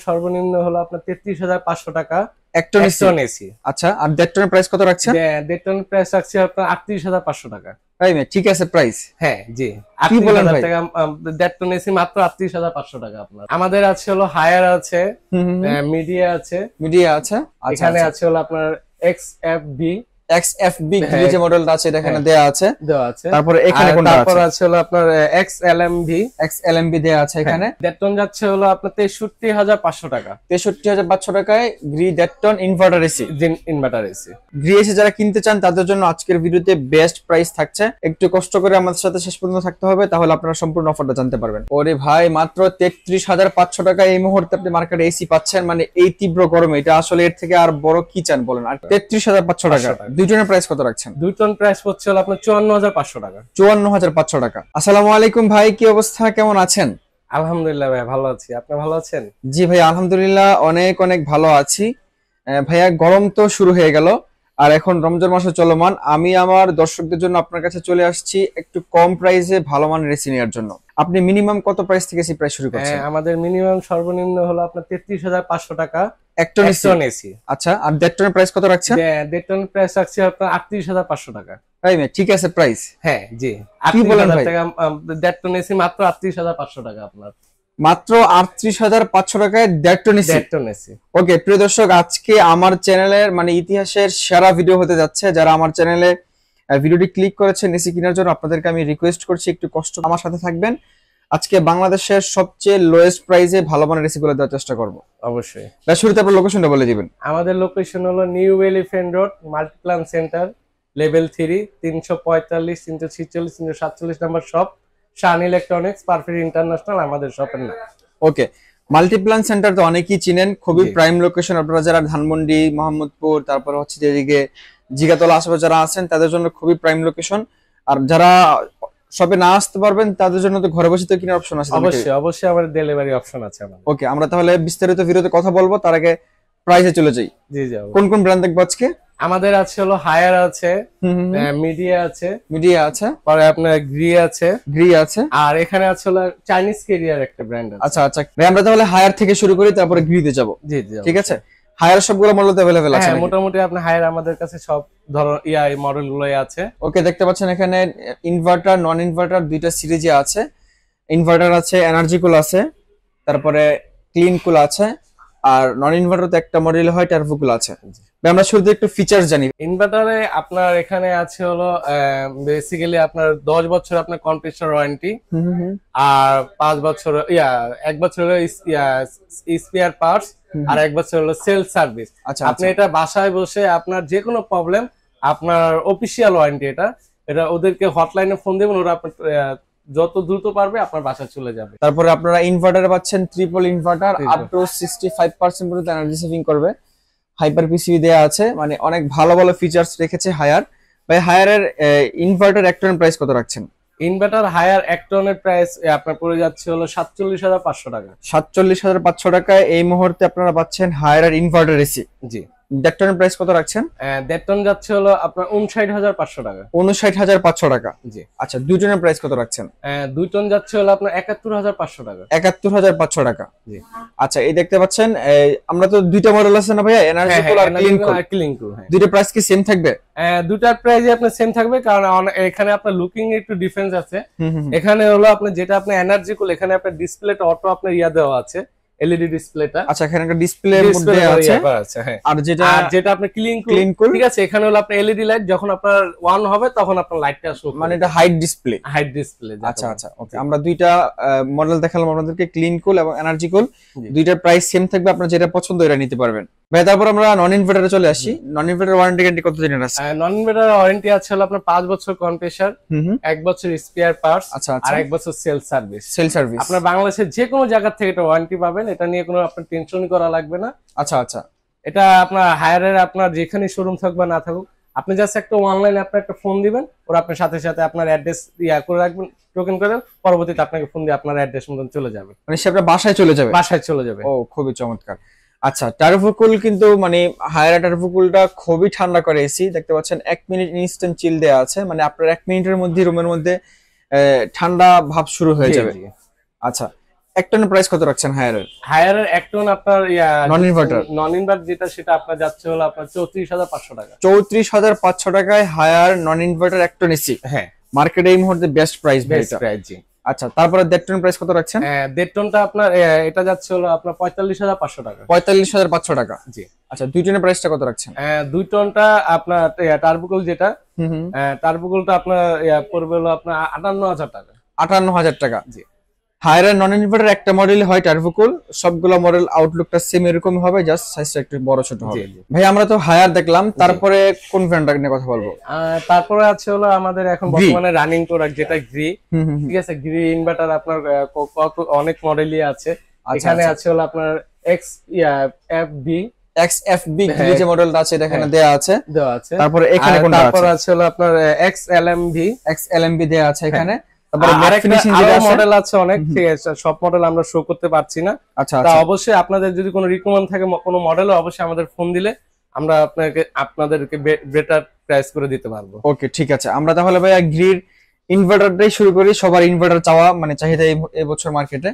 সর্বনিম্ন হলো আপনার 33,500 টাকা এক টন এসি। আচ্ছা, আর দেড় টনের প্রাইস কত রাখছেন? দেড় টনের প্রাইস রাখছি আপনার 38,500 টাকা। ভাই ঠিক আছে প্রাইস। হ্যাঁ জি, কি বলেন ভাই? টাকা দেড় টন এসি মাত্র 38,500 টাকা আপনার। আমাদের আছে হলো হায়ার আছে, মিডিয়া আছে, এখানে আছে হলো আপনার XFB গ্রি যে মডেলটা আছে এটা এখানে দেয়া আছে। তারপরে এখানে কোনটা আছে? তারপর আছে হলো আপনার XLMB দেয়া আছে এখানে। দেড় টন যাচ্ছে হলো আপনার 63,500 টাকা। 63,500 টাকায় গ্রি দেড় ton inverter AC. Gree AC যারা কিনতে চান তাদের জন্য আজকের ভিডিওতে বেস্ট প্রাইস থাকছে। একটু কষ্ট করে আমাদের সাথে শেষ পর্যন্ত থাকতে হবে, তাহলে আপনারা সম্পূর্ণ অফারটা জানতে পারবেন। ওরে ভাই, মাত্র 33,500 টাকায় এই মুহূর্তে আপনি মার্কেটে এসি পাচ্ছেন। মানে এই তীব্র গরমে এটা আসলে এর থেকে আর বড় কি চান বলেন? আর 33,500 টাকা। দুই টনের প্রাইস কত রাখছেন? দুই টন প্রাইস হচ্ছে আপনার 54,500 টাকা। 54,500 টাকা। আসসালামু আলাইকুম ভাই, কি অবস্থা, কেমন আছেন? আলহামদুলিল্লাহ ভাই, ভালো আছি। আপনি ভালো আছেন? জি ভাই, আলহামদুলিল্লাহ অনেক অনেক ভালো আছি। ভাইয়া, গরম তো শুরু হয়ে গেল, আর এখন রমজান মাসে চলমান। আমি আমার দর্শকদের জন্য আপনার কাছে চলে আসছি একটু কম প্রাইসে ভালো মানের এসি নেওয়ার জন্য। আপনি মিনিমাম কত প্রাইস থেকে এসি প্রাইস শুরু করছেন? আমাদের মিনিমাম সর্বনিম্ন হলো আপনার 33,500 টাকা এক টন এসি। আচ্ছা, আর দেড় টনের প্রাইস কত রাখছেন? দেড় টনের প্রাইস রাখছি আপনার 38,500 টাকা। ভাই ঠিক আছে প্রাইস। হ্যাঁ জি, কি বলেন ভাই? দেড় টন এসি মাত্র 38,500 টাকা আপনার। মাত্র 38,500 টাকায় দেড় টন এসি। ওকে প্রিয় দর্শক, আজকে আমার চ্যানেলের মানে ইতিহাসের সেরা ভিডিও হতে যাচ্ছে। যারা আমার চ্যানেলে ভিডিওটি ক্লিক করেছেন এসি কেনার জন্য, আপনাদেরকে আমি রিকোয়েস্ট করছি একটু কষ্ট আমার সাথে থাকবেন। আজকে বাংলাদেশের সবচেয়ে লোয়েস্ট প্রাইসে ভালো মানের এসি গুলো দেওয়ার চেষ্টা করব। অবশ্যই। শুরুতে আপনার লোকেশনটা বলে দিবেন। আমাদের লোকেশন হলো new elephant road, Multiplan centre, level 3, 345, 346, 347 নম্বর শপ, শান ইলেকট্রনিক্স, পারফেক্ট ইন্টারন্যাশনাল আমাদের শপের নাম। ওকে, মাল্টিপ্লান সেন্টার তো অনেকেই চিনেন, খুবই প্রাইম লোকেশন। আপনারা যারা ধানমন্ডি, মোহাম্মদপুর, তারপর হচ্ছে যেদিকে জিগাতলা আশেপাশে যারা আছেন তাদের জন্য খুবই প্রাইম লোকেশন। আর যারা শপে না আসতে পারবেন তাদের জন্য তো ঘরে বসে তো কেনার অপশন আছে। অবশ্যই আমাদের ডেলিভারি অপশন আছে আমাদের। ওকে, আমরা তাহলে বিস্তারিত ভিডিওতে কথা বলবো, তার আগে প্রাইসে চলে যাই। জি জি। কোন কোন ব্র্যান্ড দেখবো আজকে? আমাদের আছে হলো হায়ার আছে, মিডিয়া আছে, পরে আপনার গ্রি আছে, আর এখানে আছে হলো চাইনিজ কেরিয়ার একটা ব্র্যান্ড আছে। আচ্ছা আচ্ছা ভাই, আমরা তাহলে হায়ার থেকে শুরু করি, তারপরে গ্রিতে যাব। জি জি, ঠিক আছে। হায়ার সবগুলো মডেল अवेलेबल আছে? হ্যাঁ, মোটামুটি আপনার হায়ার আমাদের কাছে সব ধরনের মডেল গুলোই আছে। ওকে, দেখতে পাচ্ছেন এখানে ইনভার্টার, নন ইনভার্টার দুইটা সিরিজে আছে। ইনভার্টার আছে, এনার্জি কুল আছে, তারপরে ক্লিন কুল আছে, আর নন ইনভার্টার তো একটা মডেল হয় টার্বো কুল আছে। আমরা শুরুতে একটু ফিচারস জানি। ইনভার্টারে আপনার এখানে আছে হলো বেসিক্যালি আপনার 10 বছর আপনার কম্প্রেসর ওয়ারেন্টি, আর 5 বছর 1 বছর হলো স্পেয়ার পার্টস, আর 1 বছর হলো সেল সার্ভিস। আপনি এটা বাসায় বসে আপনার যে কোনো প্রবলেম, আপনার অফিসিয়াল ওয়ারেন্টি, এটা ওদেরকে হটলাইনে ফোন দিবেন, ওরা আপনার যত দ্রুত পারবে আপনার বাসায় চলে যাবে। তারপরে আপনারা ইনভার্টার পাচ্ছেন ট্রিপল ইনভার্টার, আপ টু 65% পর্যন্ত এনার্জি সেভিং করবে। হাইপার পিসিবি দেয়া আছে, মানে অনেক ভালো ভালো ফিচারস রেখেছে হায়ার। ভাই, হায়ারের ইনভার্টার এক টনের প্রাইস কত রাখছেন? ইনভার্টার হায়ার এক টনের প্রাইস আপনার পড়ে যাচ্ছে হলো 47,500 টাকা। 47,500 টাকায় এই মুহূর্তে আপনারা পাচ্ছেন হায়ারের ইনভার্টার এসি। জি। দেড় টনের প্রাইস কত রাখছেন? দেড় টন যাচ্ছে হলো আপনার 59,500 টাকা। 59,500 টাকা। জি। আচ্ছা, দুই টনের প্রাইস কত রাখছেন? দুই টন যাচ্ছে হলো আপনার 71,500 টাকা। 71,500 টাকা। জি। আচ্ছা, এই দেখতে পাচ্ছেন আমরা তো দুইটা মডেল আছে না ভাইয়া, এনার্জি কুল আর ক্লিন কুল। দুইটা প্রাইস কি সেম থাকবে? দুটার প্রাইসই আপনার সেম থাকবে, কারণ এখানে আপনার লুকিং একটু ডিফারেন্স আছে। এখানে হলো আপনার যেটা আপনার এনার্জি কুল, এখানে আপনার ডিসপ্লেটা অটো আপনার দেওয়া আছে, এলইডি ডিসপ্লেটা। আচ্ছা, এখানে একটা ডিসপ্লে মধ্যে আছে। আর যেটা আপনার ক্লিন কুল, ঠিক আছে, এখানে হলো আপনার এলইডি লাইট, যখন আপনার অন হবে তখন আপনার লাইটটা শো করবে, মানে এটা হাইট ডিসপ্লে। আচ্ছা আচ্ছা, ওকে। আমরা দুইটা মডেল দেখালাম আপনাদেরকে, ক্লিন কুল এবং এনার্জি কুল। দুইটার প্রাইস সেম থাকবে, আপনার যেটা পছন্দ এটা নিতে পারবেন। ভাই, তারপর আমরা নন ইনভার্টারে চলে আসি। নন ইনভার্টার ওয়ারেন্টি গ্যারান্টি কত দিনের আছে? নন ইনভার্টার ওয়ারেন্টি আছে হলো আপনার 5 বছর কম্প্রেসর, 1 বছর স্পেয়ার পার্টস, আর 1 বছর সেল সার্ভিস। আপনার বাংলাদেশের যে কোনো জায়গা থেকে এটা ওয়ারেন্টি পাবেন, এটা নিয়ে কোনো আপনার টেনশনই করা লাগবে না। আচ্ছা আচ্ছা, এটা আপনার হায়ারের আপনার যেখানে শোরুম থাকবে না থাকুক, আপনি জাস্ট একটা অনলাইনে আপনার একটা ফোন দিবেন, ওরা আপনার সাথে সাথে আপনার অ্যাড্রেস করে রাখবেন, টোকেন করে, পরবর্তীতে আপনাকে ফোন দিয়ে আপনার অ্যাড্রেস মতন চলে যাবে, মানে সে আপনার বাসায় চলে যাবে। ও, খুবই চমৎকার। আচ্ছা, টার্বোকুল কিন্তু মানে হায়ার টার্বোকুলটা খুবই ঠান্ডা করে এসি। দেখতে পাচ্ছেন 1 মিনিট ইনস্ট্যান্ট চিল দেয়া আছে, মানে আপনার 1 মিনিটের মধ্যে রুমের মধ্যে ঠান্ডা ভাব শুরু হয়ে যাবে। আচ্ছা, এক টনের প্রাইস কত রাখছেন হায়ারের? হায়ারের এক টন আপনার নন ইনভার্টার যেটা সেটা আপনার যাচ্ছে হলো আপনার 34,500 টাকা। 34,500 টাকায় হায়ার নন ইনভার্টার এক টন এসি। হ্যাঁ, মার্কেটে এই মুহূর্তে বেস্ট প্রাইস। জি। আচ্ছা, তারপরে দেড় টন প্রাইস কত রাখছেন? দেড় টনটা আপনার এটা যাচ্ছে হলো আপনার 45,500 টাকা। 45,500 টাকা, জি। আচ্ছা, দুই টনের প্রাইসটা কত রাখছেন? দুই টনটা আপনার টার্বোকুল যেটা, টার্বোকুলটা আপনার পড়বে হলো আপনার 58,000 টাকা। 58,000 টাকা, জি। হায়ার নন ইনভার্টার একটা মডেল হয় টার্বোকুল, সবগুলো মডেল আউটলুকটা সেম এরকম হবে, জাস্ট সাইজটা একটু বড় ছোট হবে। ভাই আমরা তো হায়ার দেখলাম, তারপরে কোন ব্র্যান্ডটা নিয়ে কথা বলবো? তারপরে আছে হলো আমাদের এখন বর্তমানে রানিং প্রোডাক্ট যেটা গ্রি। ঠিক আছে, গ্রি ইনভার্টার আপনার অনেক মডেলই আছে। এখানে আছে হলো আপনার XFB গ্রি যে মডেলটা আছে এটা এখানে দেয়া আছে। তারপরে এখানে কোনটা আছে? তারপর আছে হলো আপনার XLMB দেয়া আছে এখানে। মডেল আছে অনেক, ঠিক আছে, সব মডেল আমরা শো করতে পারছি না। আচ্ছা, অবশ্যই আপনাদের যদি কোনো রিকমেন্ড থাকে কোনো মডেল, অবশ্যই আমাদের ফোন দিলে আমরা আপনাদেরকে বেটার প্রাইস করে দিতে পারবো। ওকে, ঠিক আছে। আমরা তাহলে ভাই গ্রির ইনভার্টারটাই শুরু করি। সবার ইনভার্টার চাওয়া মানে চাহিদা এই বছর মার্কেটে।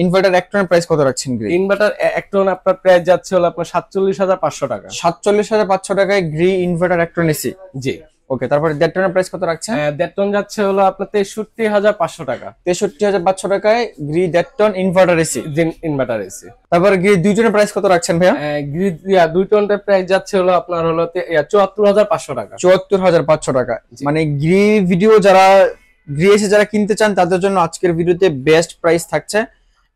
ইনভার্টার এক টনের প্রাইস কত রাখছেন গ্রি? ইনভার্টার এক টন আপনার প্রাইস যাচ্ছে হলো আপনার 47,500 টাকা। 47,500 টাকায় গ্রি ইনভার্টার এক টন এসি। জি। ওকে, তারপরে দেড় টনের প্রাইস কত রাখছেন? দেড় টন যাচ্ছে হলো আপনার 63,500 টাকা। 63,500 টাকায় গ্রি দেড় ton inverter AC. Inverter AC. তারপরে গ্রি দুই টনের প্রাইস কত রাখছেন ভাইয়া? গ্রি দুই টনের প্রাইস যাচ্ছে হলো আপনার হলো 74,500 টাকা। 74,500 টাকা। মানে গ্রি ভিডিও যারা গ্রি এসে যারা কিনতে চান তাদের জন্য আজকের ভিডিওতে বেস্ট প্রাইস থাকছে।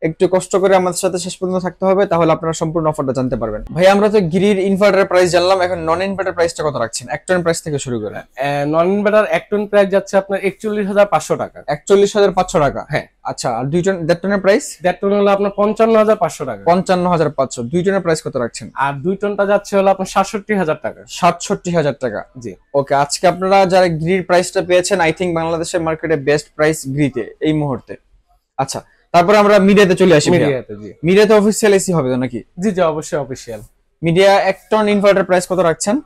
একটু কষ্ট করে আমাদের সাথে শেষ পর্যন্ত থাকতে হবে, তাহলে আপনারা সম্পূর্ণ অফারটা জানতে পারবেন। ভাই আমরা তো গ্রির ইনভার্টার প্রাইস জানলাম, এখন নন ইনভার্টার প্রাইসটা কত রাখছেন? এক টন প্রাইস থেকে শুরু করে। নন ইনভার্টার এক টন প্রাইস যাচ্ছে আপনার 41,500 টাকা। 41,500 টাকা, হ্যাঁ। আচ্ছা, আর দুই টন দেড় টনের প্রাইস? দেড় টন হলো আপনার 55,500 টাকা। 55,500। দুই টনের প্রাইস কত রাখছেন? আর দুই টনটা যাচ্ছে হলো আপনার 67,000 টাকা। 67,000 টাকা, জি। ওকে, আজকে আপনারা যারা গ্রির প্রাইসটা পেয়েছেন, আই থিঙ্ক বাংলাদেশের মার্কেটে বেস্ট প্রাইস গ্রিতে এই মুহূর্তে। আচ্ছা, তারপরে আমরা মিডিয়াতে চলে আসি। মিডিয়াতে অফিসিয়াল এসি হবে তো নাকি? জি, অবশ্যই অফিসিয়াল। মিডিয়া এক টন ইনভার্টার প্রাইস কত রাখছেন?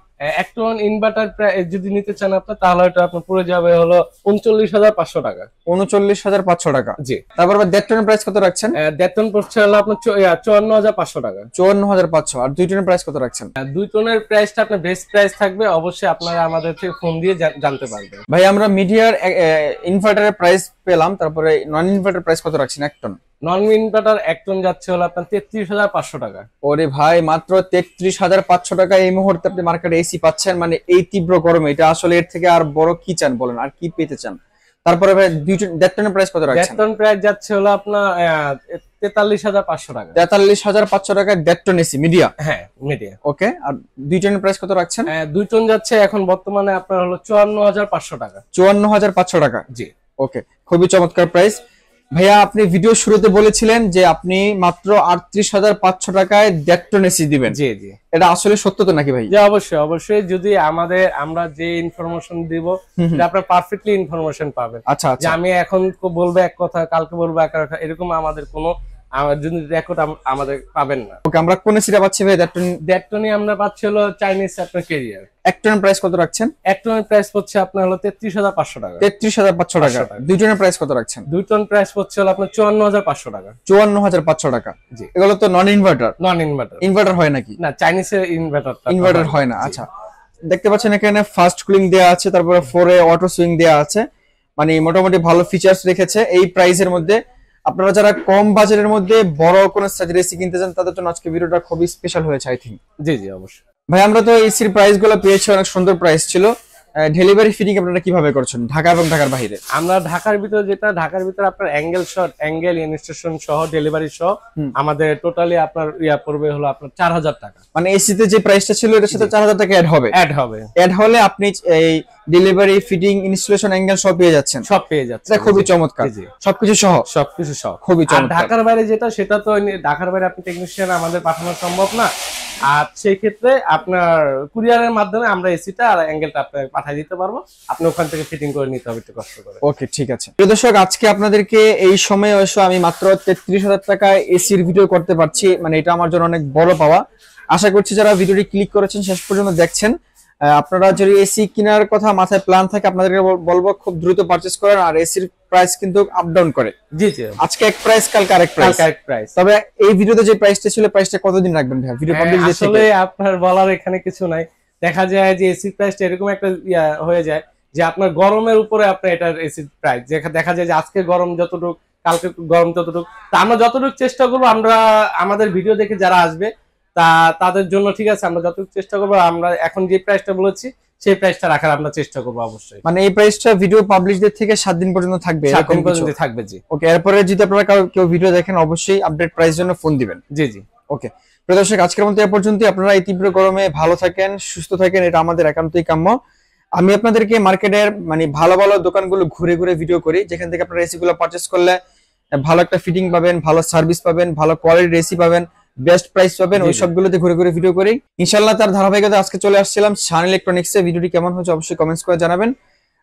এক টন ইনভার্টার যদি নিতে চান আপনার, তাহলে এটা আপনার পড়ে যাবে হলো 39,500 টাকা। 39,500 টাকা, জি। তারপর দেড় টনের প্রাইস কত রাখছেন? দেড় টন পড়ছে হলো আপনার 54,500 টাকা। 54,500। আর দুই টনের প্রাইস কত রাখছেন? দুই টনের প্রাইসটা আপনার বেস্ট প্রাইস থাকবে, অবশ্যই আপনারা আমাদের থেকে ফোন দিয়ে জানতে পারবেন। ভাই আমরা মিডিয়ার ইনভার্টারের প্রাইস পেলাম, তারপরে নন ইনভার্টার প্রাইস কত রাখছেন এক টন? নন ইনভার্টার এক টন যাচ্ছে হলো আপনার 33,500 টাকা। ওরে ভাই, মাত্র 33,500 টাকা এই মুহূর্তে আপনি মার্কেটে এসি পাচ্ছেন। মানে এই তীব্র গরমে এটা আসলে এর থেকে আর বড় কি চান বলেন, আর কি পেতে চান? তারপরে ভাই দেড় টনের প্রাইস কত রাখছেন? দেড় টন প্রাইস যাচ্ছে হলো আপনার 43,500 টাকা। 43,500 টাকা দেড় টন এসি মিডিয়া। হ্যাঁ, মিডিয়া। ওকে, আর দুই টনের প্রাইস কত রাখছেন? দুই টন যাচ্ছে এখন বর্তমানে আপনার হলো 54,500 টাকা। 54,500 টাকা, জি। ওকে, খুবই চমৎকার প্রাইস। ভাইয়া আপনি ভিডিও শুরুতে বলেছিলেন যে আপনি মাত্র 38,500 টাকায় দেড় টন এসি দিবেন। জি, জি। এটা আসলে সত্য তো নাকি ভাই? জি, অবশ্যই অবশ্যই। যদি আমরা যে ইনফরমেশন দিব আপনারা পারফেক্টলি ইনফরমেশন পাবেন। আচ্ছা, যে আমি এখন বলবো এক কথা, কালকে বলবো এক কথা, এরকম আমাদের কোনো যদি রেকর্ড আমাদের পাবেন না। ওকে, আমরা কোন এসিটা পাচ্ছি ভাই? দেড় টনই আমরা পাচ্ছি হলো চাইনিজ আপনার ক্যারিয়ার। এক টনের প্রাইস কত রাখছেন? এক টনের প্রাইস পড়ছে আপনার হলো 33,500 টাকা। 33,500 টাকা। দুই টনের প্রাইস কত রাখছেন? দুই টন প্রাইস পড়ছে হলো আপনার 54,500 টাকা। 54,500 টাকা, জি। এগুলো তো নন ইনভার্টার। নন ইনভার্টার। ইনভার্টার হয় নাকি? না, চাইনিজের ইনভার্টার হয় না। আচ্ছা, দেখতে পাচ্ছেন এখানে ফাস্ট কুলিং দেয়া আছে, তারপরে 4A অটো সুইং দেয়া আছে, মানে মোটামুটি ভালো ফিচার্স রেখেছে এই প্রাইসের মধ্যে। আপনারা যারা কম বাজেটের মধ্যে বড় কোনো সাইজের এসি কিনতে চান তাদের জন্য আজকে ভিডিওটা খুবই স্পেশাল হয়েছে আই থিঙ্ক। জি, জি, অবশ্যই। ভাই আমরা তো এসির প্রাইস গুলো পেয়েছি, অনেক সুন্দর প্রাইস ছিল। ডেলিভারি ফিটিং আপনারা কিভাবে করছেন ঢাকা এবং ঢাকার বাইরে? আমরা ঢাকার ভিতরে ঢাকার ভিতরে আপনার অ্যাঙ্গেল ইনস্টেশন সহ ডেলিভারি সহ আমাদের টোটালি আপনার পড়বে হলো আপনার 4,000 টাকা। মানে এসিতে যে প্রাইসটা ছিল এর সাথে 4,000 টাকা অ্যাড হলে আপনি এই ডেলিভারি ফিটিং ইনস্টলেশন অ্যাঙ্গেল সব পেয়ে যাচ্ছেন। এটা খুবই চমৎকার, সবকিছু সহ খুবই চমৎকার। ঢাকার বাইরে সেটা তো ঢাকার বাইরে আপনি টেকনিশিয়ান আমাদের পাঠানো সম্ভব না। আর সেই ক্ষেত্রে আপনার কুরিয়ারের মাধ্যমে আমরা এসিটা আর অ্যাঙ্গেলটা আপনাকে পাঠিয়ে দিতে পারবো, আপনি ওখান থেকে ফিটিং করে নিতে হবে একটু কষ্ট করে। ওকে, ঠিক আছে। প্রিয় দর্শক, আজকে আপনাদেরকে এই সময়ে এসে আমি মাত্র 33,000 টাকায় এসির ভিডিও করতে পারছি, মানে এটা আমার জন্য অনেক বড় পাওয়া। আশা করছি যারা ভিডিওটি ক্লিক করেছেন শেষ পর্যন্ত দেখছেন আপনারা যদি এসি কেনার কথা মাথায় প্ল্যান থাকে আপনাদেরকে বলবো খুব দ্রুত পারচেজ করেন। আর এসির প্রাইস কিন্তু আপ ডাউন করে। জি জি, আজকে এক প্রাইস কালকে আরেক প্রাইস। তবে এই ভিডিওতে যে প্রাইসটা ছিল প্রাইসটা কতদিন রাখবেন ভাই? ভিডিও পাবলিশ দিতে আসলে আপনার বলার এখানে কিছু নাই। দেখা যায় যে এসি প্রাইসটা এরকম একটা হয়ে যায় যে আপনার গরমের উপরে আপনার এটার এসি প্রাইস দেখা যায় যে আজকে গরম যতটুকু কালকে গরম ততটুকু, তা আমরা যতটুকু চেষ্টা করবো আমরা আমাদের ভিডিও দেখে যারা আসবে তাদের জন্য ঠিক আছে আমরা যতটুকু চেষ্টা করবো আমরা এখন যে প্রাইসটা বলেছি সেই প্রাইসটা রাখার আমরা চেষ্টা করবো অবশ্যই। মানে এই প্রাইসটা ভিডিও পাবলিশ ডেট থেকে 7 দিন পর্যন্ত থাকবে, 7 দিন পর্যন্ত থাকবে। জি ওকে। এরপরে যদি আপনারা কেউ ভিডিও দেখেন অবশ্যই আপডেট প্রাইস জন্য ফোন দিবেন। জি জি ওকে। প্রিয় দর্শক আজকের মতো এ পর্যন্তই। আপনারা এই তীব্র গরমে ভালো থাকেন, সুস্থ থাকেন, এটা আমাদের একান্তই কাম্য। আমি আপনাদেরকে মার্কেটের মানে ভালো ভালো দোকানগুলো ঘুরে ঘুরে ভিডিও করি যেখান থেকে আপনারা এসি গুলো পারচেজ করলে ভালো একটা ফিটিং পাবেন, ভালো সার্ভিস পাবেন, ভালো কোয়ালিটির এসি পাবেন, বেস্ট প্রাইস পাবেন, ওই সবগুলোতে ঘুরে ঘুরে ভিডিও করি ইনশাআল্লাহ। তার ধারাবাহিকতা আজকে চলে আসছিলাম শান ইলেকট্রনিক্সে। ভিডিওটি কেমন হয়েছে অবশ্যই কমেন্টস করে জানাবেন।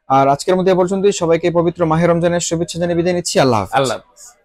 আর আজকের মতো এ পর্যন্তই। সবাইকে পবিত্র মাহে রমজানের শুভেচ্ছা জানিয়ে বিদায় নিচ্ছি। আল্লাহ হাফেজ।